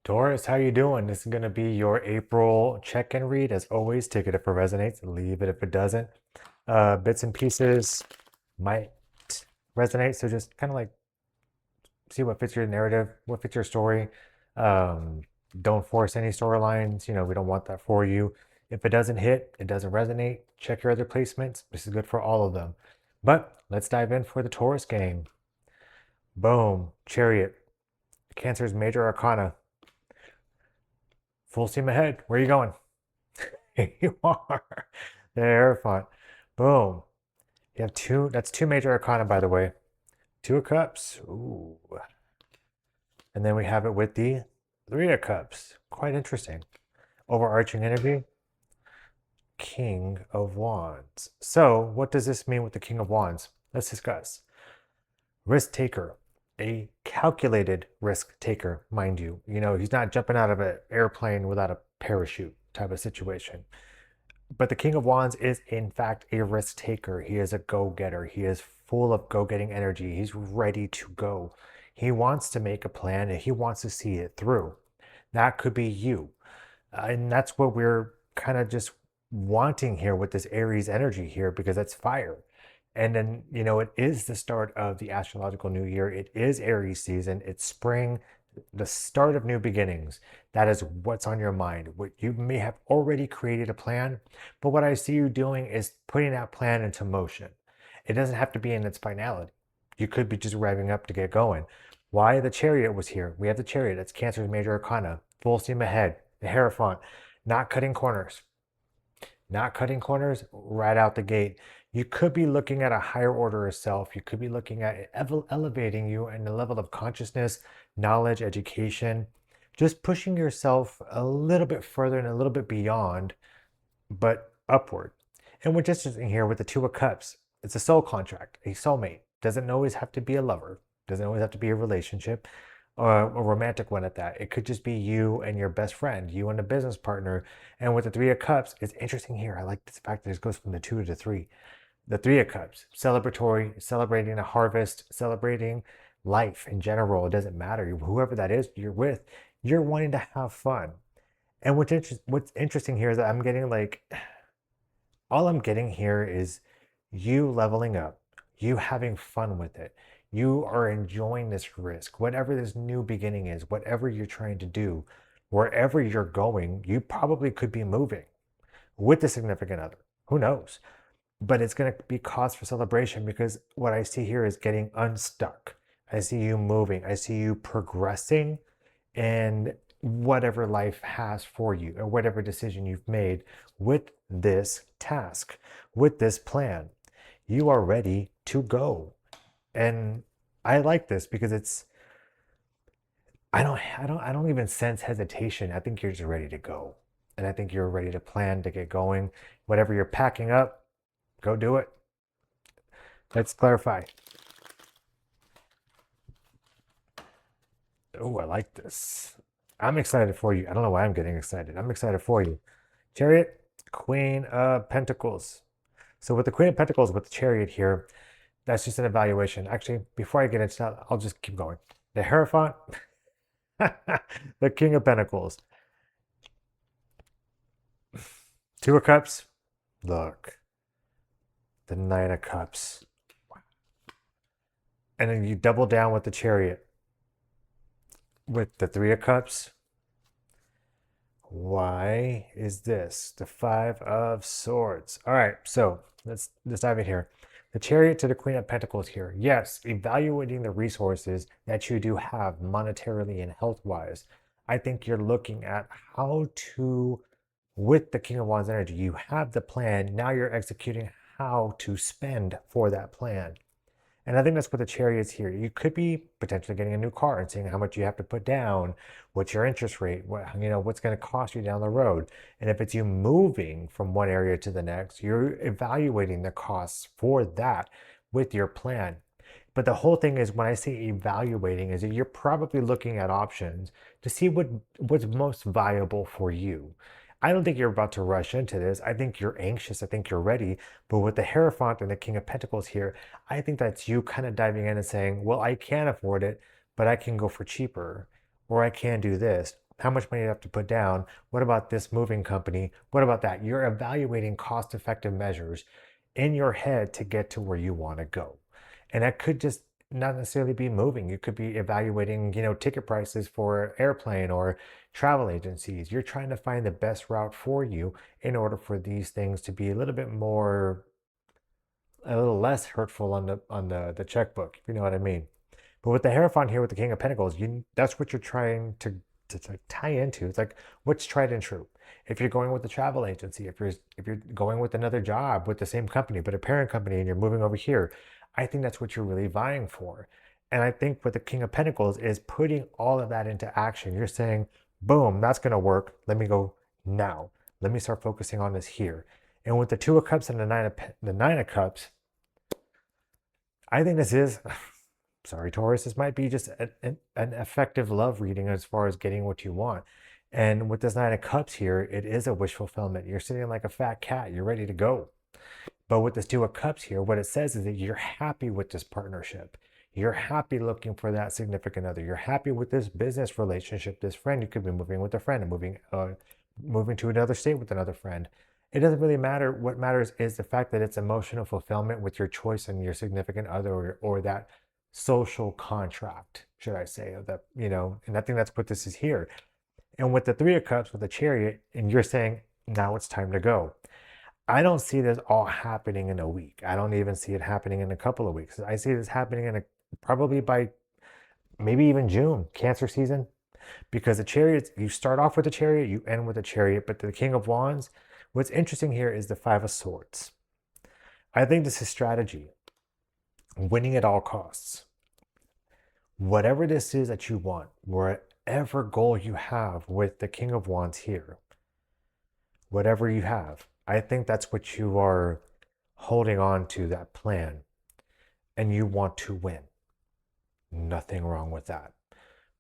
Taurus, how you doing? This is going to be your April check-in read. As always, take it if it resonates, leave it if it doesn't. Bits and pieces might resonate, so just kind of like see what fits your narrative, what fits your story. Um, don't force any storylines. We don't want that for you. If it doesn't hit, it doesn't resonate, check your other placements. This is good for all of them. But let's dive in for the Taurus game. Boom, Chariot, Cancer's major arcana. Full steam ahead. Where are you going? Here you are. The Hierophant. Boom. You have two. That's two major arcana, by the way. Two of Cups. Ooh. And then we have it with the Three of Cups. Quite interesting. Overarching energy. King of Wands. So, what does this mean with the King of Wands? Let's discuss. Risk taker. A calculated risk taker, mind you. He's not jumping out of an airplane without a parachute type of situation. But the King of Wands is, in fact, a risk taker. He is a go-getter. He is full of go-getting energy. He's ready to go. He wants to make a plan and he wants to see it through. That could be you. And that's what we're kind of just wanting here with this Aries energy here, because that's fire. And then, it is the start of the astrological new year. It is Aries season. It's spring, the start of new beginnings. That is what's on your mind. What you may have already created a plan, but what I see you doing is putting that plan into motion. It doesn't have to be in its finality. You could be just revving up to get going. Why the Chariot was here? We have the Chariot. That's Cancer's major arcana. Full steam ahead. The Hierophant. Not cutting corners. Not cutting corners right out the gate. You could be looking at a higher order of self. You could be looking at elevating you in the level of consciousness, knowledge, education, just pushing yourself a little bit further and a little bit beyond, but upward. And what's interesting here with the Two of Cups, it's a soul contract, a soulmate. Doesn't always have to be a lover, doesn't always have to be a relationship, or a romantic one at that. It could just be you and your best friend, you and a business partner. And with the Three of Cups, it's interesting here. I like this fact that it goes from the two to the three. The Three of Cups, celebratory, celebrating a harvest, celebrating life in general. It doesn't matter. Whoever that is you're with, you're wanting to have fun. And what's interesting here is that I'm getting like, all I'm getting here is you leveling up, you having fun with it. You are enjoying this risk, whatever this new beginning is, whatever you're trying to do, wherever you're going, you probably could be moving with a significant other. Who knows? But it's going to be cause for celebration, because what I see here is getting unstuck. I see you moving. I see you progressing in whatever life has for you, or whatever decision you've made with this task, with this plan. You are ready to go. And I like this because I don't even sense hesitation. I think you're just ready to go. And I think you're ready to plan to get going. Whatever you're packing up, go do it. Let's clarify. Oh, I like this. I'm excited for you. I don't know why I'm getting excited. I'm excited for you. Chariot, Queen of Pentacles. So with the Queen of Pentacles, with the Chariot here, that's just an evaluation. Actually, before I get into that, I'll just keep going. The Hierophant, the King of Pentacles. Two of Cups. Look, the Knight of Cups. And then you double down with the Chariot. With the Three of Cups. Why is this? The Five of Swords. All right, so let's dive in here. The Chariot to the Queen of Pentacles here. Yes, evaluating the resources that you do have monetarily and health-wise. I think you're looking at how to, with the King of Wands energy, you have the plan. Now you're executing how to spend for that plan. And I think that's what the Chariot is here. You could be potentially getting a new car and seeing how much you have to put down, what's your interest rate, what's going to cost you down the road. And if it's you moving from one area to the next, you're evaluating the costs for that with your plan. But the whole thing is, when I say evaluating, is that you're probably looking at options to see what's most viable for you. I don't think you're about to rush into this. I think you're anxious. I think you're ready. But with the Hierophant and the King of Pentacles here, I think that's you kind of diving in and saying, well, I can't afford it, but I can go for cheaper, or I can do this. How much money do you have to put down? What about this moving company? What about that? You're evaluating cost effective measures in your head to get to where you want to go. And that could just not necessarily be moving. You could be evaluating, ticket prices for airplane or travel agencies. You're trying to find the best route for you in order for these things to be a little less hurtful on the checkbook, if you know what I mean. But with the Hierophant here with the King of Pentacles, that's what you're trying to tie into. It's like what's tried and true. If you're going with a travel agency, if you're going with another job with the same company but a parent company and you're moving over here, I think that's what you're really vying for. And I think with the King of Pentacles is putting all of that into action. You're saying, boom, that's going to work. Let me go now. Let me start focusing on this here. And with the Two of Cups and the Nine of Cups, I think this is, sorry, Taurus, this might be just an effective love reading as far as getting what you want. And with this Nine of Cups here, it is a wish fulfillment. You're sitting like a fat cat. You're ready to go. But with this Two of Cups here, what it says is that you're happy with this partnership. You're happy looking for that significant other. You're happy with this business relationship, this friend. You could be moving with a friend and moving to another state with another friend. It doesn't really matter. What matters is the fact that it's emotional fulfillment with your choice and your significant other, or that social contract, should I say, of that, and I think that's what this is here. And with the Three of Cups, with the Chariot, and you're saying, now it's time to go. I don't see this all happening in a week. I don't even see it happening in a couple of weeks. I see this happening probably by maybe even June, Cancer season, because the Chariot, you start off with the Chariot, you end with the Chariot, but the King of Wands, what's interesting here is the Five of Swords. I think this is strategy, winning at all costs. Whatever this is that you want, whatever goal you have with the King of Wands here, whatever you have, I think that's what you are holding on to, that plan, and you want to win. Nothing wrong with that.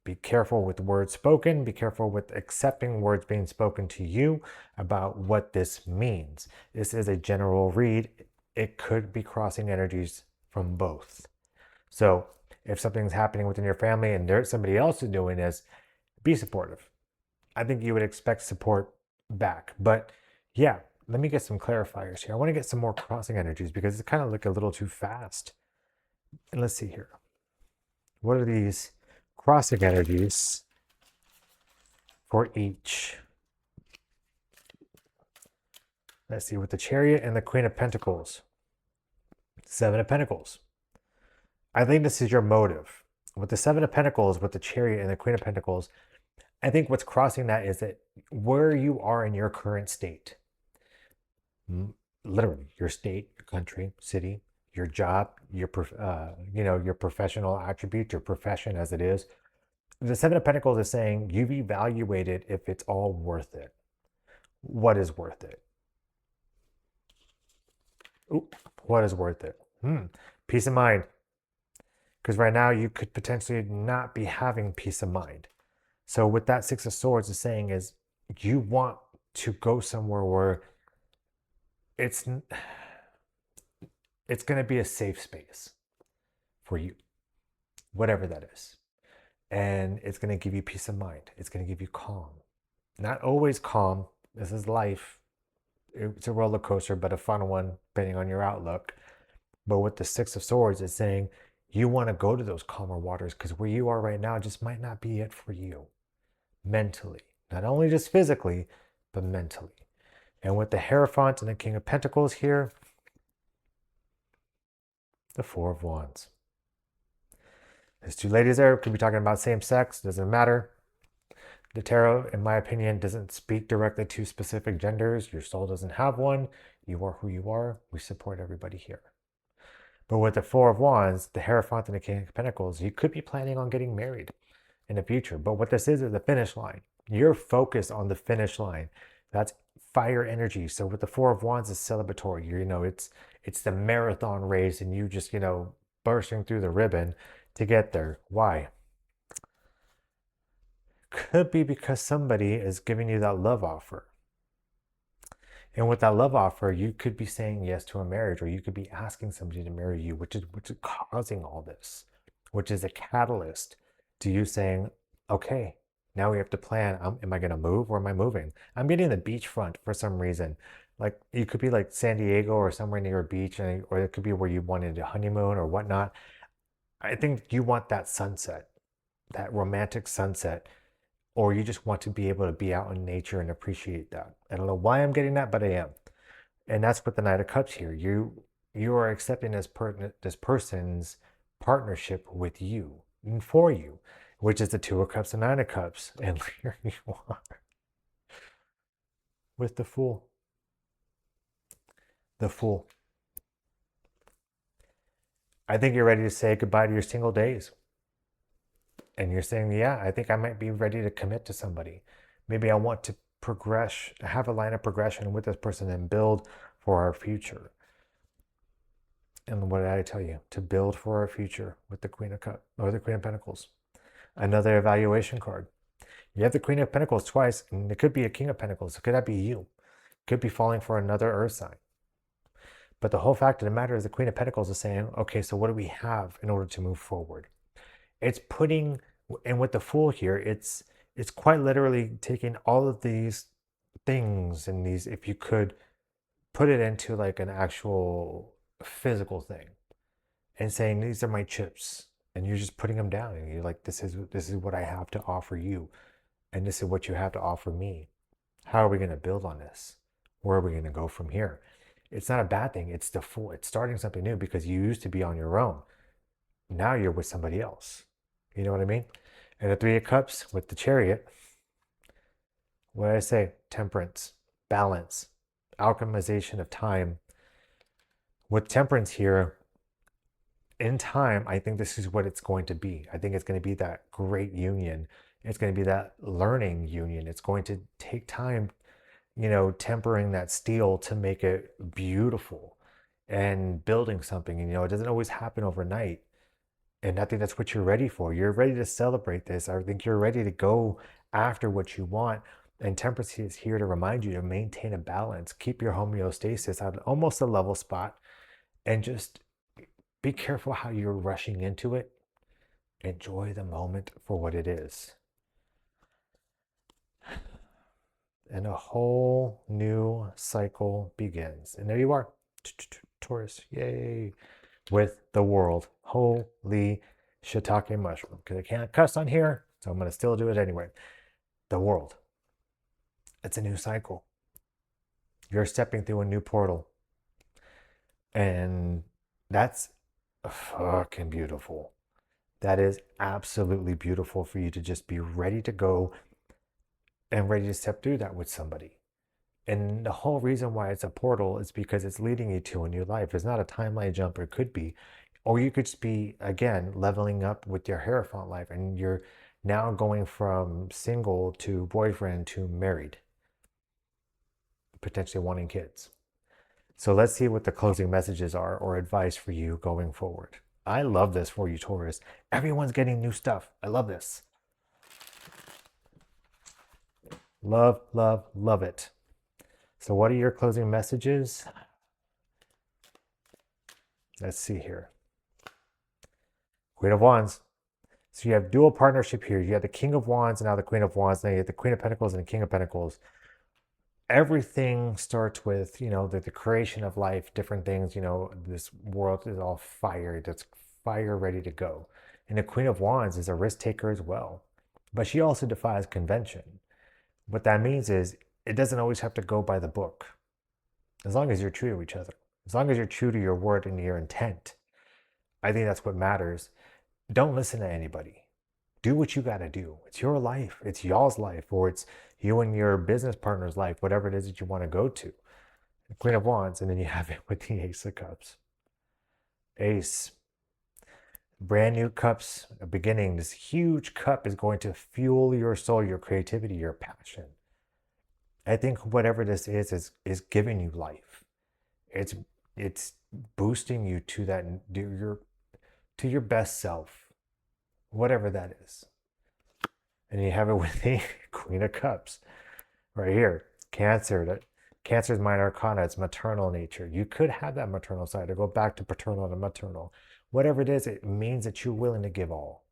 Be careful with words spoken. Be careful with accepting words being spoken to you about what this means. This is a general read. It could be crossing energies from both. So if something's happening within your family and there's somebody else is doing this, be supportive. I think you would expect support back. But yeah, let me get some clarifiers here. I want to get some more crossing energies because it's kind of like a little too fast. And let's see here. What are these crossing energies for each? Let's see, with the Chariot and the Queen of Pentacles. Seven of Pentacles. I think this is your motive. With the Seven of Pentacles, with the Chariot and the Queen of Pentacles, I think what's crossing that is that where you are in your current state, literally your state, your country, city, your job, your professional attribute, your profession as it is. The Seven of Pentacles is saying you've evaluated if it's all worth it. What is worth it? Ooh, what is worth it? Peace of mind. Because right now you could potentially not be having peace of mind. So what that Six of Swords is saying is you want to go somewhere where it's going to be a safe space for you, whatever that is. And it's going to give you peace of mind. It's going to give you calm. Not always calm. This is life. It's a roller coaster, but a fun one, depending on your outlook. But with the Six of Swords, it's saying you want to go to those calmer waters because where you are right now just might not be it for you mentally. Not only just physically, but mentally. And with the Hierophant and the King of Pentacles here, the Four of Wands. There's two ladies there. Could be talking about same sex. Doesn't matter. The tarot, in my opinion, doesn't speak directly to specific genders. Your soul doesn't have one. You are who you are. We support everybody here. But with the Four of Wands, the Hierophant and the King of Pentacles, you could be planning on getting married in the future. But what this is the finish line. You're focused on the finish line. That's fire energy. So with the Four of Wands, it's celebratory. It's the marathon race and you just, bursting through the ribbon to get there. Why? Could be because somebody is giving you that love offer. And with that love offer, you could be saying yes to a marriage, or you could be asking somebody to marry you, which is causing all this, which is a catalyst to you saying, okay, Now we have to plan. Am I going to move or am I moving? I'm getting the beachfront for some reason. Like you could be like San Diego or somewhere near a beach, or it could be where you wanted a honeymoon or whatnot. I think you want that sunset, that romantic sunset, or you just want to be able to be out in nature and appreciate that. I don't know why I'm getting that, but I am. And that's what the Knight of Cups here. You are accepting this person's partnership with you and for you, which is the Two of Cups and Nine of Cups. And here you are with the Fool. The Fool. I think you're ready to say goodbye to your single days. And you're saying, yeah, I think I might be ready to commit to somebody. Maybe I want to progress, have a line of progression with this person and build for our future. And what did I tell you? To build for our future with the Queen of Cups or the Queen of Pentacles. Another evaluation card. You have the Queen of Pentacles twice, and it could be a King of Pentacles. Could that be you? Could be falling for another Earth sign. But the whole fact of the matter is the Queen of Pentacles is saying, okay, so what do we have in order to move forward? It's putting, and with the Fool here, it's quite literally taking all of these things and these, if you could put it into like an actual physical thing and saying, these are my chips. And you're just putting them down and you're like, this is what I have to offer you. And this is what you have to offer me. How are we going to build on this? Where are we going to go from here? It's not a bad thing. It's the Fool. It's starting something new because you used to be on your own. Now you're with somebody else. You know what I mean? And the Three of Cups with the Chariot. What did I say? Temperance, balance, alchemization of time. With Temperance here, in time, I think this is what it's going to be. I think it's going to be that great union. It's going to be that learning union. It's going to take time, tempering that steel to make it beautiful and building something. It doesn't always happen overnight. And I think that's what you're ready for. You're ready to celebrate this. I think you're ready to go after what you want. And Temperance is here to remind you to maintain a balance, keep your homeostasis at almost a level spot, and just be careful how you're rushing into it. Enjoy the moment for what it is. And a whole new cycle begins. And there you are, Taurus, yay, with the world. Holy shiitake mushroom. Because I can't cuss on here, so I'm going to still do it anyway. The world. It's a new cycle. You're stepping through a new portal. And that's fucking beautiful. That is absolutely beautiful for you to just be ready to go and ready to step through that with somebody. And the whole reason why it's a portal is because it's leading you to a new life. It's not a timeline jump, or it could be. Or you could just be, again, leveling up with your Hierophant life. And you're now going from single to boyfriend to married, potentially wanting kids. So let's see what the closing messages are or advice for you going forward. I love this for you, Taurus. Everyone's getting new stuff. I love this. Love, love, love it. So what are your closing messages? Let's see here. Queen of Wands. So you have dual partnership here. You have the King of Wands and now the Queen of Wands. Now you have the Queen of Pentacles and the King of Pentacles. Everything starts with, the creation of life, different things. This world is all fire. That's fire ready to go. And the Queen of Wands is a risk taker as well. But she also defies convention. What that means is it doesn't always have to go by the book. As long as you're true to each other. As long as you're true to your word and your intent. I think that's what matters. Don't listen to anybody. Do what you got to do. It's your life. It's y'all's life, or it's you and your business partner's life, whatever it is that you want to go to. The Queen of Wands, and then you have it with the Ace of Cups. Ace. Brand new cups, a beginning. This huge cup is going to fuel your soul, your creativity, your passion. I think whatever this is giving you life. It's boosting you to that, to your best self, whatever that is. And you have it with the Queen of Cups right here. Cancer. Cancer's minor arcana. It's maternal nature. You could have that maternal side or go back to paternal and maternal. Whatever it is, it means that you're willing to give all.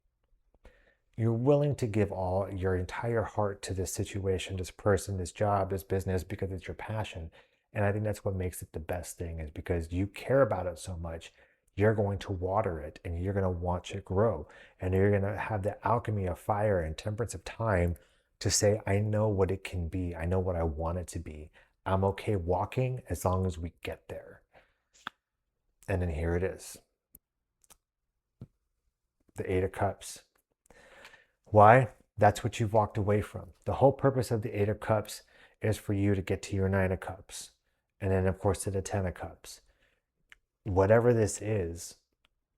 You're willing to give all your entire heart to this situation, this person, this job, this business, because it's your passion. And I think that's what makes it the best thing, is because you care about it so much, you're going to water it and you're going to watch it grow. And you're going to have the alchemy of fire and temperance of time to say, I know what it can be. I know what I want it to be. I'm okay walking as long as we get there. And then here it is, the Eight of Cups. Why? That's what you've walked away from. The whole purpose of the Eight of Cups is for you to get to your Nine of Cups. And then, of course, to the Ten of Cups. Whatever this is,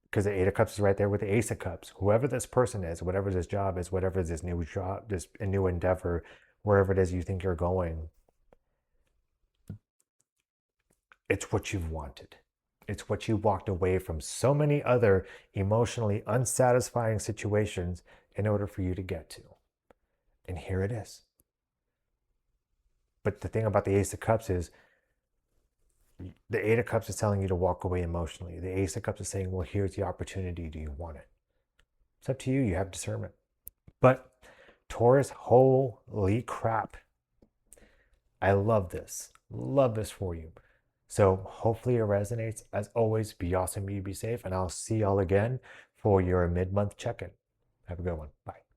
because the Eight of Cups is right there with the Ace of Cups. Whoever this person is, whatever this job is, whatever this new job, this new endeavor, wherever it is you think you're going, it's what you've wanted. It's what you walked away from so many other emotionally unsatisfying situations in order for you to get to. And here it is. But the thing about the Ace of Cups is the Eight of Cups is telling you to walk away emotionally. The Ace of Cups is saying, well, here's the opportunity. Do you want it? It's up to you. You have discernment. But Taurus, holy crap. I love this. Love this for you. So hopefully it resonates. As always, be awesome, be safe, and I'll see y'all again for your mid-month check-in. Have a good one. Bye.